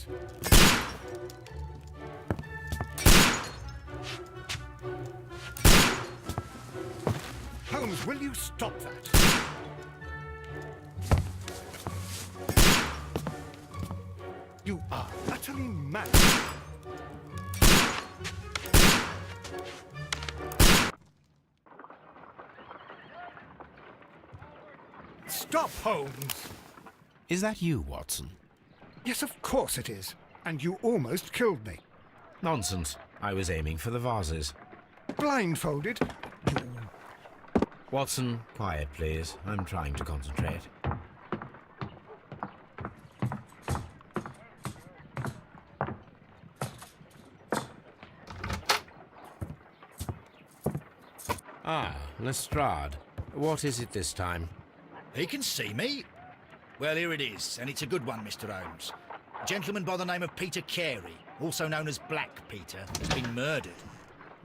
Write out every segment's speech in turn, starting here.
Holmes. Holmes, will you stop that? You are utterly mad. Stop, Holmes! Is that you, Watson? Yes, of course it is. And you almost killed me. Nonsense. I was aiming for the vases. Blindfolded? Watson, quiet, please. I'm trying to concentrate. Ah, Lestrade. What is it this time? He can see me. Well, here it is, and it's a good one, Mr. Holmes. A gentleman by the name of Peter Carey, also known as Black Peter, has been murdered.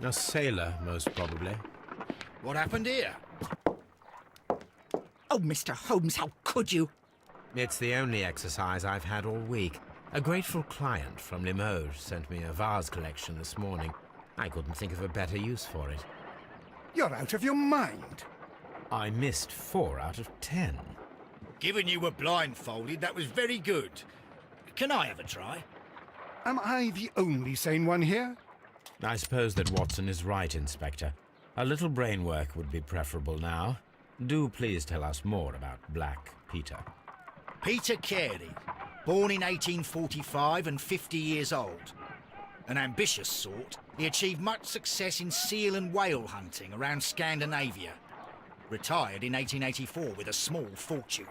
A sailor, most probably. What happened here? Oh, Mr. Holmes, how could you? It's the only exercise I've had all week. A grateful client from Limoges sent me a vase collection this morning. I couldn't think of a better use for it. You're out of your mind. I missed 4 out of 10. Given you were blindfolded, that was very good. Can I have a try? Am I the only sane one here? I suppose that Watson is right, Inspector. A little brain work would be preferable now. Do please tell us more about Black Peter. Peter Carey, born in 1845 and 50 years old. An ambitious sort, he achieved much success in seal and whale hunting around Scandinavia. Retired in 1884 with a small fortune.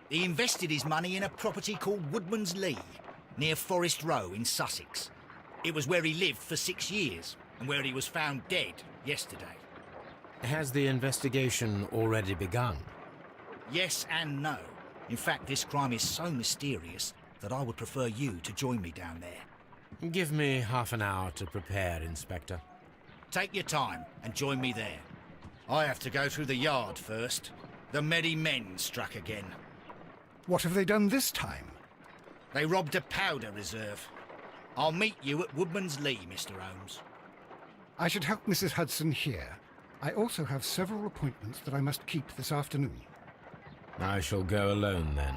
He invested his money in a property called Woodman's Lee, near Forest Row in Sussex. It was where he lived for 6 years, and where he was found dead yesterday. Has the investigation already begun? Yes and no. In fact, this crime is so mysterious that I would prefer you to join me down there. Give me half an hour to prepare, Inspector. Take your time and join me there. I have to go through the yard first. The merry men struck again. What have they done this time? They robbed a powder reserve. I'll meet you at Woodman's Lee, Mr. Holmes. I should help Mrs. Hudson here. I also have several appointments that I must keep this afternoon. I shall go alone, then.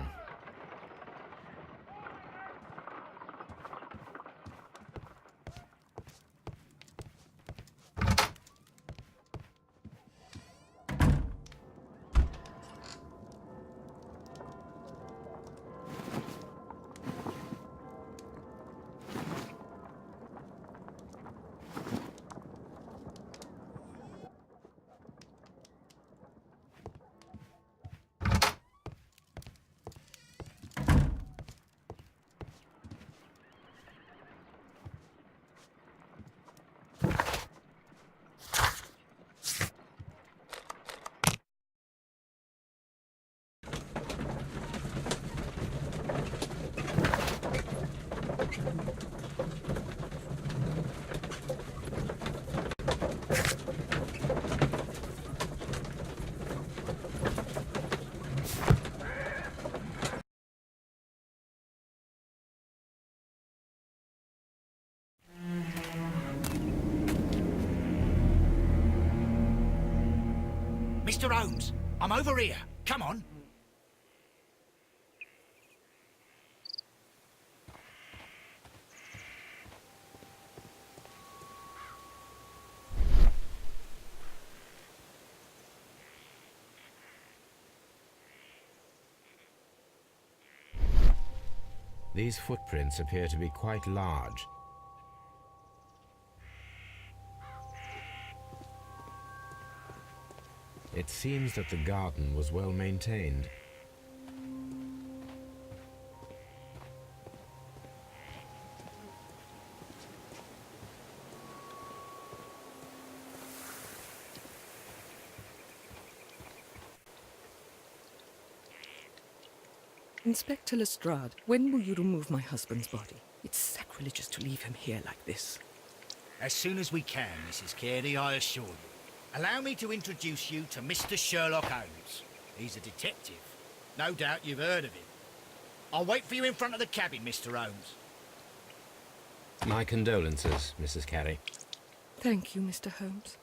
Mr. Holmes, I'm over here. Come on. These footprints appear to be quite large. It seems that the garden was well maintained. Inspector Lestrade, when will you remove my husband's body? It's sacrilegious to leave him here like this. As soon as we can, Mrs. Carey, I assure you. Allow me to introduce you to Mr. Sherlock Holmes. He's a detective. No doubt you've heard of him. I'll wait for you in front of the cabin, Mr. Holmes. My condolences, Mrs. Carey. Thank you, Mr. Holmes.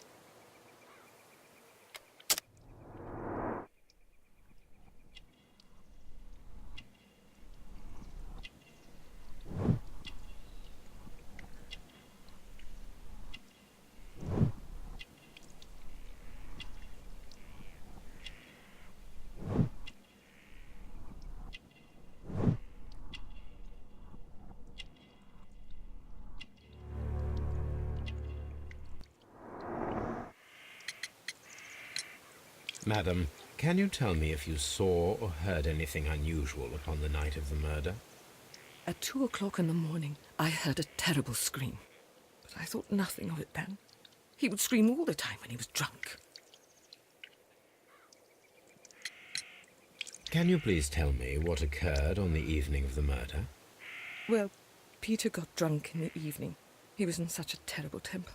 Madam, can you tell me if you saw or heard anything unusual upon the night of the murder? At 2 o'clock in the morning, I heard a terrible scream. But I thought nothing of it then. He would scream all the time when he was drunk. Can you please tell me what occurred on the evening of the murder? Well, Peter got drunk in the evening. He was in such a terrible temper.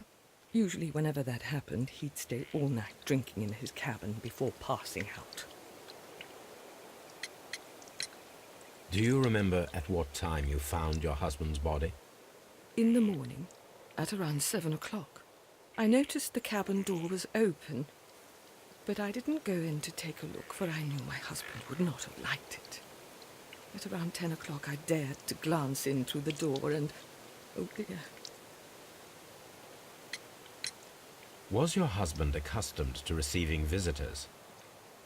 Usually, whenever that happened, he'd stay all night drinking in his cabin before passing out. Do you remember at what time you found your husband's body? In the morning, at around 7 o'clock, I noticed the cabin door was open, but I didn't go in to take a look, for I knew my husband would not have liked it. At around 10 o'clock, I dared to glance in through the door and, oh dear. Was your husband accustomed to receiving visitors?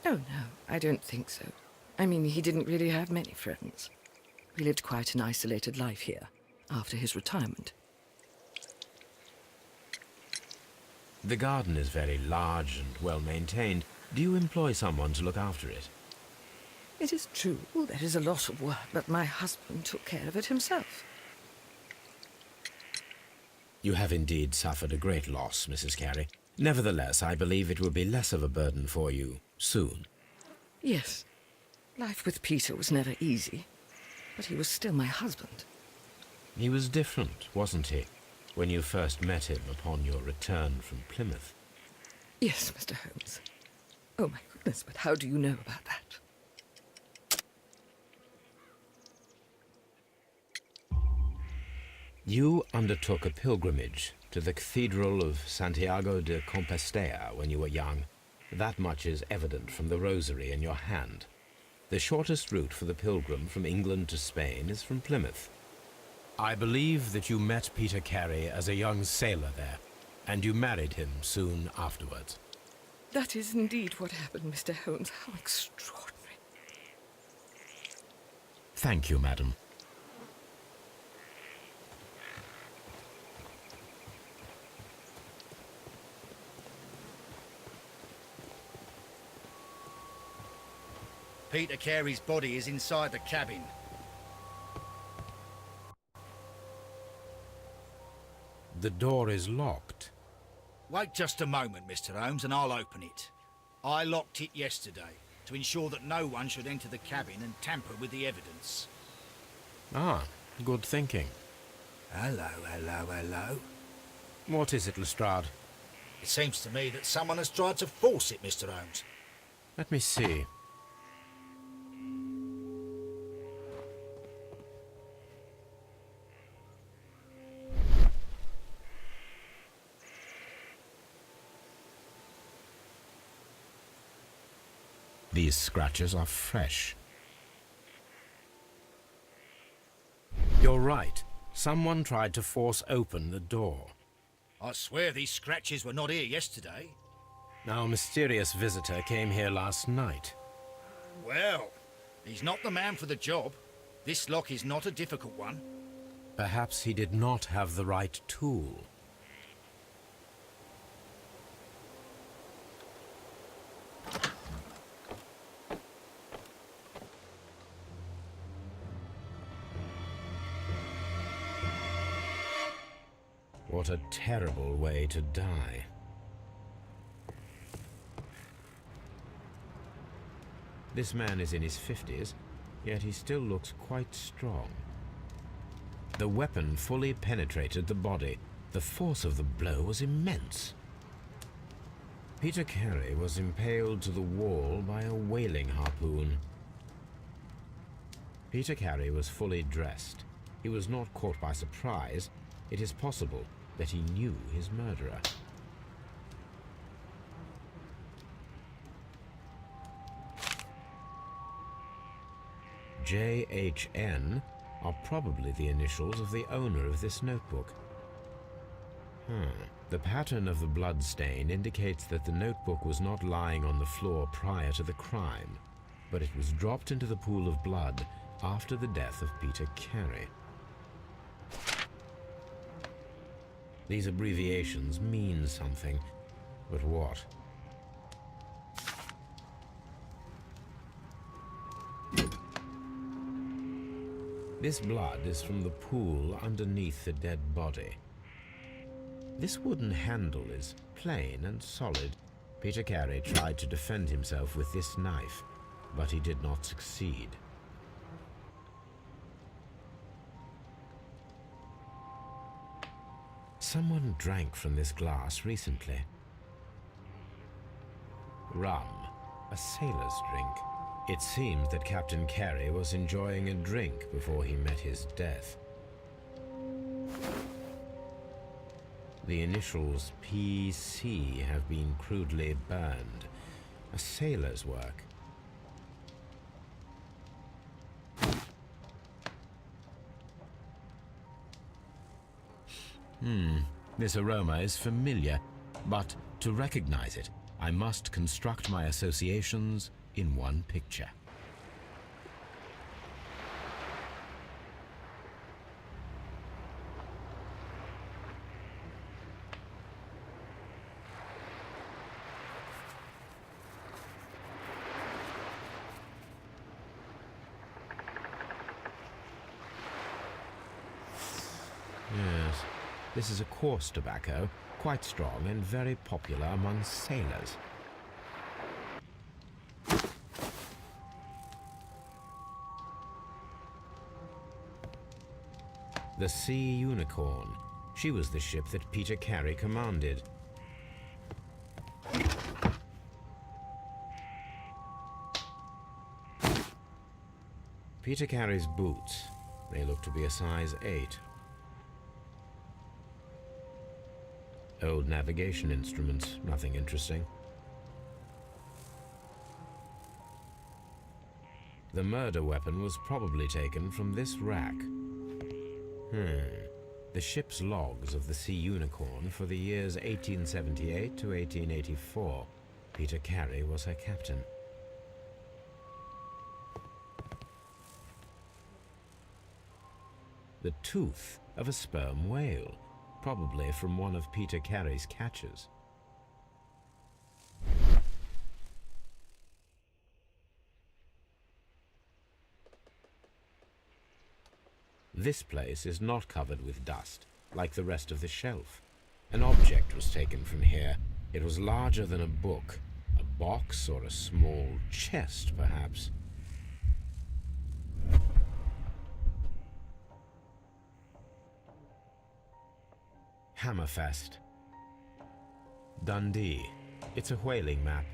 Oh, no, I don't think so. I mean, he didn't really have many friends. He lived quite an isolated life here, after his retirement. The garden is very large and well maintained. Do you employ someone to look after it? It is true, there is a lot of work, but my husband took care of it himself. You have indeed suffered a great loss, Mrs. Carey. Nevertheless, I believe it will be less of a burden for you soon. Yes. Life with Peter was never easy, but he was still my husband. He was different, wasn't he, when you first met him upon your return from Plymouth? Yes, Mr. Holmes. Oh, my goodness, but how do you know about that? You undertook a pilgrimage to the Cathedral of Santiago de Compostela when you were young. That much is evident from the rosary in your hand. The shortest route for the pilgrim from England to Spain is from Plymouth. I believe that you met Peter Carey as a young sailor there, and you married him soon afterwards. That is indeed what happened, Mr. Holmes. How extraordinary. Thank you, madam. Peter Carey's body is inside the cabin. The door is locked. Wait just a moment, Mr. Holmes, and I'll open it. I locked it yesterday to ensure that no one should enter the cabin and tamper with the evidence. Ah, good thinking. Hello, hello, hello. What is it, Lestrade? It seems to me that someone has tried to force it, Mr. Holmes. Let me see. These scratches are fresh. You're right. Someone tried to force open the door. I swear these scratches were not here yesterday. Our mysterious visitor came here last night. Well, he's not the man for the job. This lock is not a difficult one. Perhaps he did not have the right tool. What a terrible way to die. This man is in his 50s, yet he still looks quite strong. The weapon fully penetrated the body. The force of the blow was immense. Peter Carey was impaled to the wall by a whaling harpoon. Peter Carey was fully dressed. He was not caught by surprise. it is possible that he knew his murderer. JHN are probably the initials of the owner of this notebook. The pattern of the blood stain indicates that the notebook was not lying on the floor prior to the crime, but it was dropped into the pool of blood after the death of Peter Carey. These abbreviations mean something, but what? This blood is from the pool underneath the dead body. This wooden handle is plain and solid. Peter Carey tried to defend himself with this knife, but he did not succeed. Someone drank from this glass recently. Rum, a sailor's drink. It seems that Captain Carey was enjoying a drink before he met his death. The initials PC have been crudely burned. A sailor's work. This aroma is familiar, but to recognize it, I must construct my associations in one picture. Yes, this is a coarse tobacco, quite strong and very popular among sailors. The Sea Unicorn. She was the ship that Peter Carey commanded. Peter Carey's boots. They look to be a size 8. Old navigation instruments, nothing interesting. The murder weapon was probably taken from this rack. The ship's logs of the Sea Unicorn for the years 1878 to 1884. Peter Carey was her captain. The tooth of a sperm whale, probably from one of Peter Carey's catches. This place is not covered with dust, like the rest of the shelf. An object was taken from here. It was larger than a book, a box or a small chest, perhaps. Hammerfest. Dundee. It's a whaling map.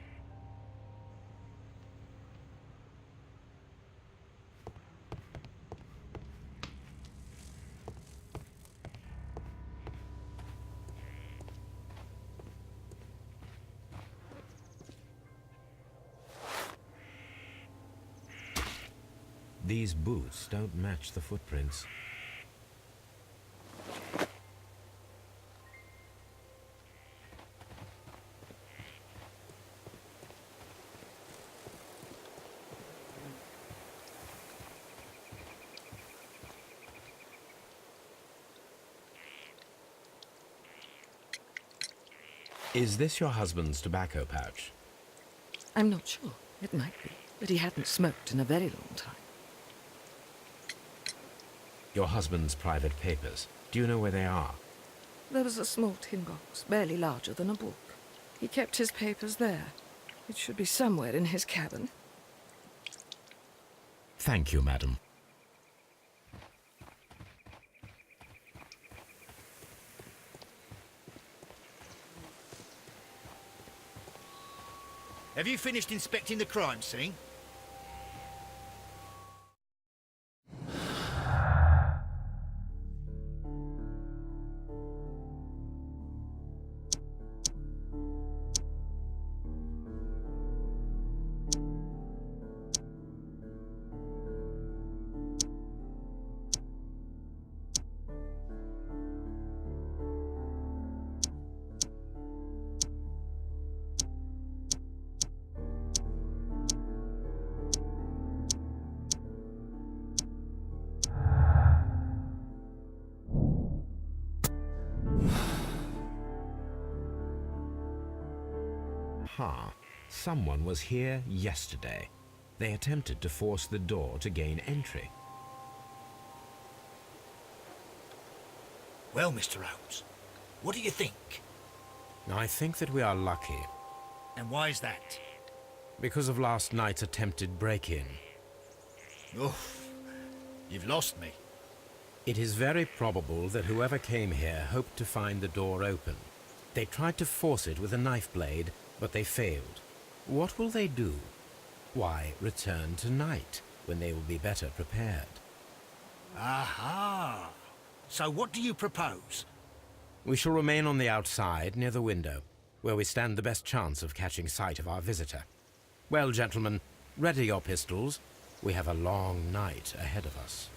These boots don't match the footprints. Is this your husband's tobacco pouch? I'm not sure. It might be, but he hadn't smoked in a very long time. Your husband's private papers. Do you know where they are? There was a small tin box, barely larger than a book. He kept his papers there. It should be somewhere in his cabin. Thank you, madam. Have you finished inspecting the crime scene? Aha! Someone was here yesterday. They attempted to force the door to gain entry. Well, Mr. Holmes, what do you think? I think that we are lucky, And why is that? because of last night's attempted break-in. Oof, you've lost me. It is very probable that whoever came here hoped to find the door open. They tried to force it with a knife blade, but they failed. What will they do? Why, return tonight, when they will be better prepared. Aha! So what do you propose? We shall remain on the outside, near the window, where we stand the best chance of catching sight of our visitor. Well, gentlemen, ready your pistols. We have a long night ahead of us.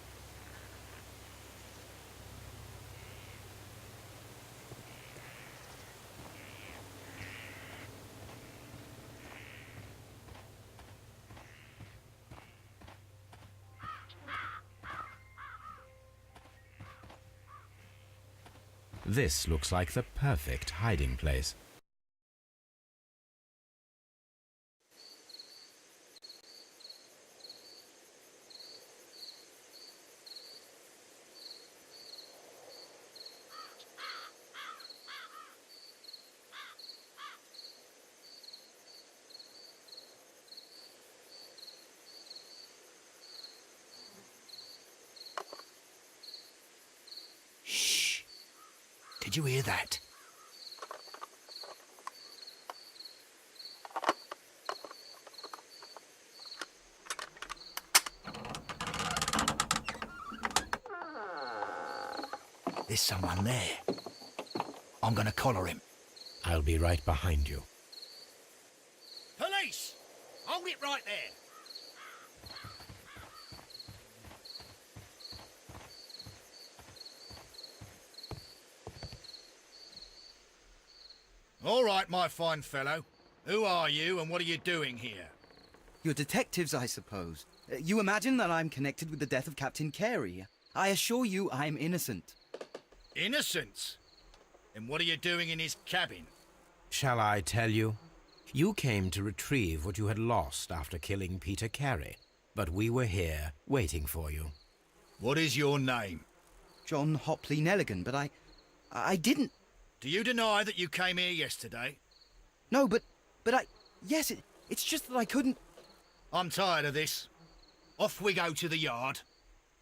This looks like the perfect hiding place. Shh! Did you hear that? There's someone there. I'm gonna collar him. I'll be right behind you. Police! Hold it right there! All right, my fine fellow. Who are you and what are you doing here? You're detectives, I suppose. You imagine that I'm connected with the death of Captain Carey. I assure you I'm innocent. Innocent? And what are you doing in his cabin? Shall I tell you? You came to retrieve what you had lost after killing Peter Carey, but we were here waiting for you. What is your name? John Hopley Nelligan, but I didn't... Do you deny that you came here yesterday? No, but yes, it's just that I couldn't... I'm tired of this. Off we go to the yard.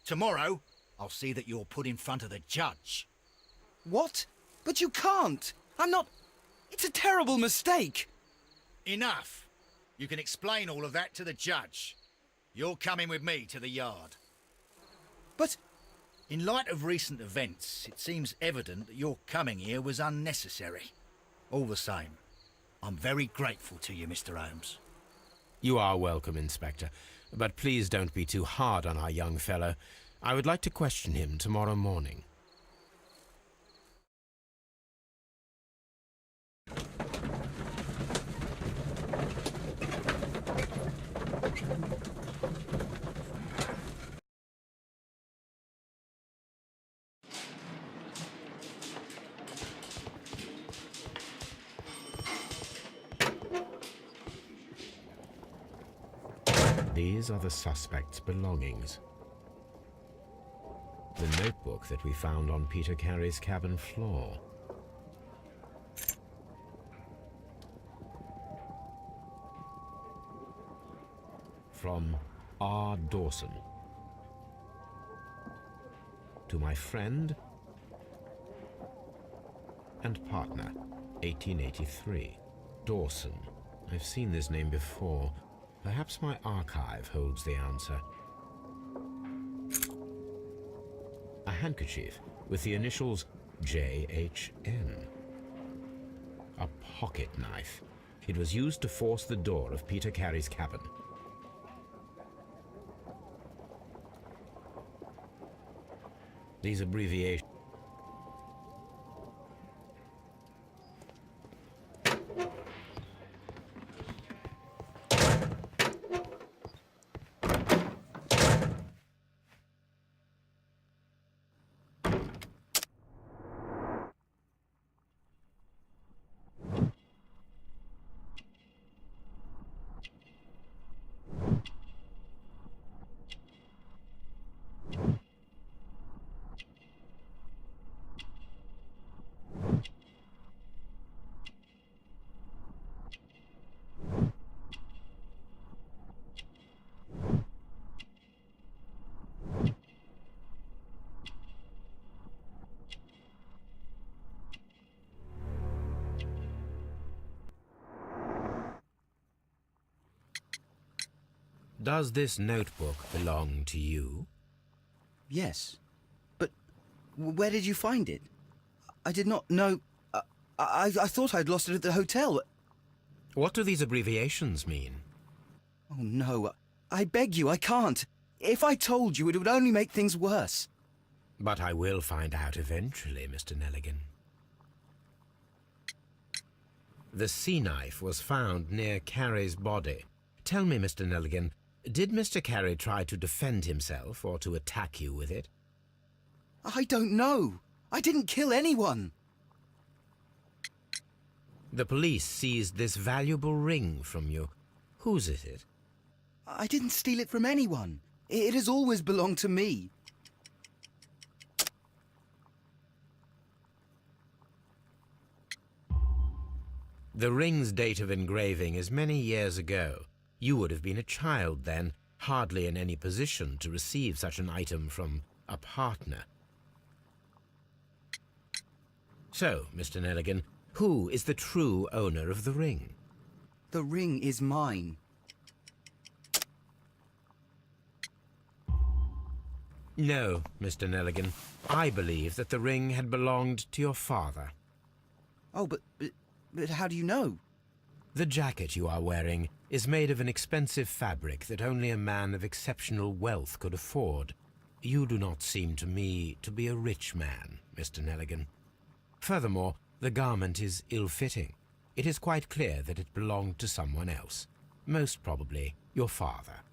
Tomorrow, I'll see that you're put in front of the judge. What? But you can't! I'm not... It's a terrible mistake! Enough. You can explain all of that to the judge. You're coming with me to the yard. But... In light of recent events, it seems evident that your coming here was unnecessary. All the same, I'm very grateful to you, Mr. Holmes. You are welcome, Inspector, but please don't be too hard on our young fellow. I would like to question him tomorrow morning. These are the suspect's belongings. The notebook that we found on Peter Carey's cabin floor. From R. Dawson. To my friend and partner, 1883. Dawson. I've seen this name before. Perhaps my archive holds the answer. A handkerchief with the initials J.H.N. A pocket knife. It was used to force the door of Peter Carey's cabin. These abbreviations. Does this notebook belong to you? Yes. But where did you find it? I did not know... I thought I'd lost it at the hotel. What do these abbreviations mean? Oh, no. I beg you, I can't. If I told you, it would only make things worse. But I will find out eventually, Mr. Nelligan. The sea knife was found near Carey's body. Tell me, Mr. Nelligan, did Mr. Carey try to defend himself or to attack you with it? I don't know. I didn't kill anyone. The police seized this valuable ring from you. Whose is it? I didn't steal it from anyone. It has always belonged to me. The ring's date of engraving is many years ago. You would have been a child then, hardly in any position to receive such an item from a partner. So, Mr. Nelligan, who is the true owner of the ring? The ring is mine. No, Mr. Nelligan. I believe that the ring had belonged to your father. Oh, but how do you know? The jacket you are wearing is made of an expensive fabric that only a man of exceptional wealth could afford. You do not seem to me to be a rich man, Mr. Nelligan. Furthermore, the garment is ill-fitting. It is quite clear that it belonged to someone else, most probably your father.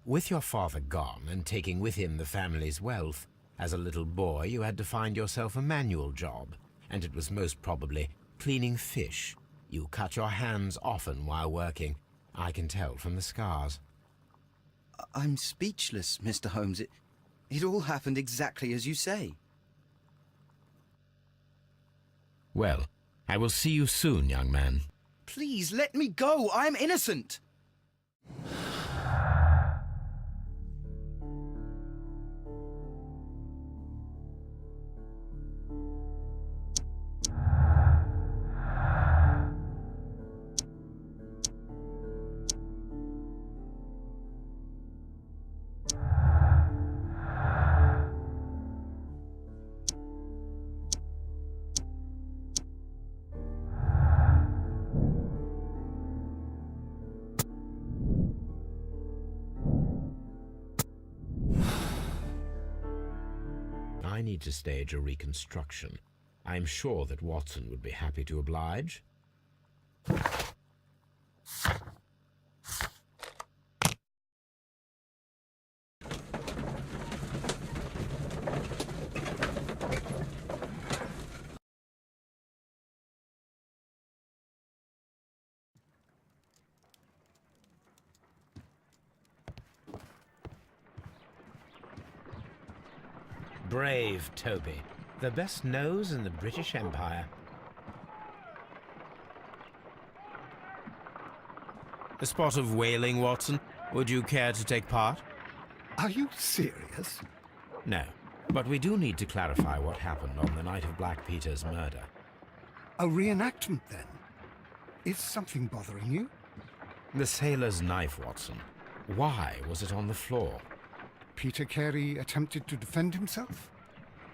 With your father gone and taking with him the family's wealth, as a little boy you had to find yourself a manual job, and it was most probably cleaning fish. You cut your hands often while working. I can tell from the scars. I'm speechless, Mr. Holmes. It all happened exactly as you say. Well, I will see you soon, young man. Please, let me go. I'm innocent. I need to stage a reconstruction. I am sure that Watson would be happy to oblige. Brave Toby, the best nose in the British Empire. A spot of whaling, Watson. Would you care to take part? Are you serious? No, but we do need to clarify what happened on the night of Black Peter's murder. A reenactment, then? Is something bothering you? The sailor's knife, Watson. Why was it on the floor? Peter Carey attempted to defend himself?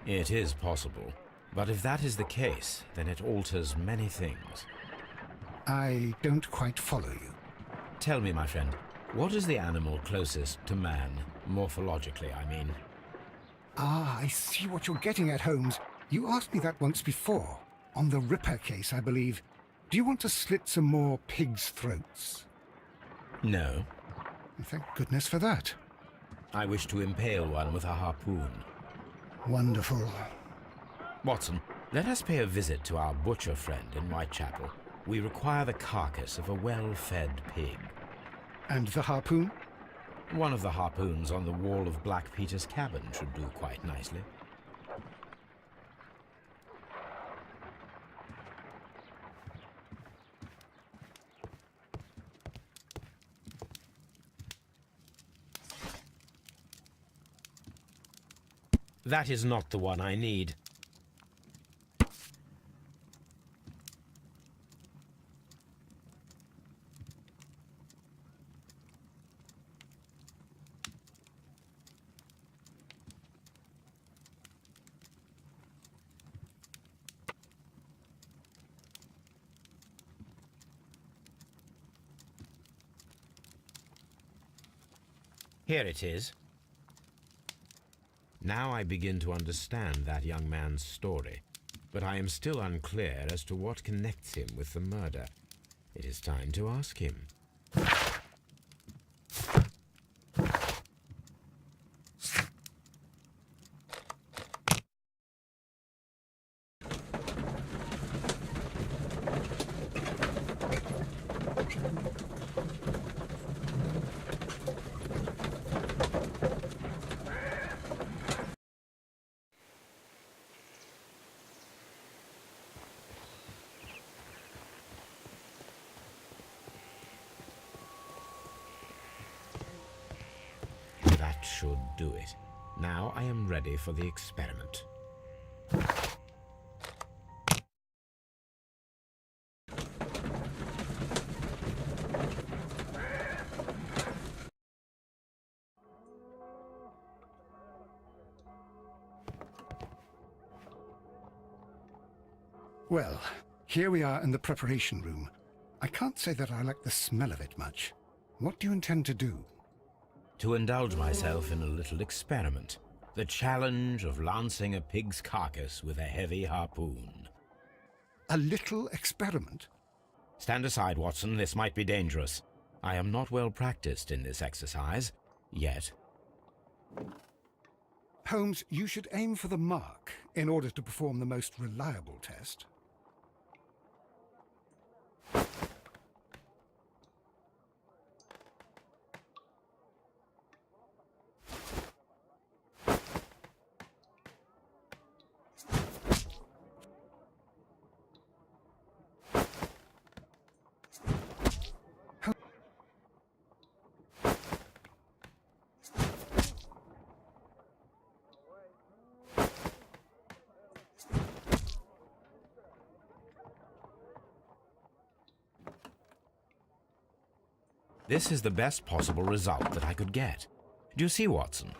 It is possible. But if that is the case, then it alters many things. I don't quite follow you. Tell me, my friend, what is the animal closest to man, morphologically, I mean? Ah, I see what you're getting at, Holmes. You asked me that once before. On the Ripper case, I believe. Do you want to slit some more pigs' throats? No. Thank goodness for that. I wish to impale one with a harpoon. Wonderful. Watson, let us pay a visit to our butcher friend in Whitechapel. We require the carcass of a well-fed pig. And the harpoon? One of the harpoons on the wall of Black Peter's cabin should do quite nicely. That is not the one I need. Here it is. Now I begin to understand that young man's story, but I am still unclear as to what connects him with the murder. It is time to ask him. That should do it. Now I am ready for the experiment. Well, here we are in the preparation room. I can't say that I like the smell of it much. What do you intend to do? To indulge myself in a little experiment. The challenge of lancing a pig's carcass with a heavy harpoon. A little experiment? Stand aside, Watson. This might be dangerous. I am not well practiced in this exercise, yet. Holmes, you should aim for the mark in order to perform the most reliable test. This is the best possible result that I could get. Do you see, Watson?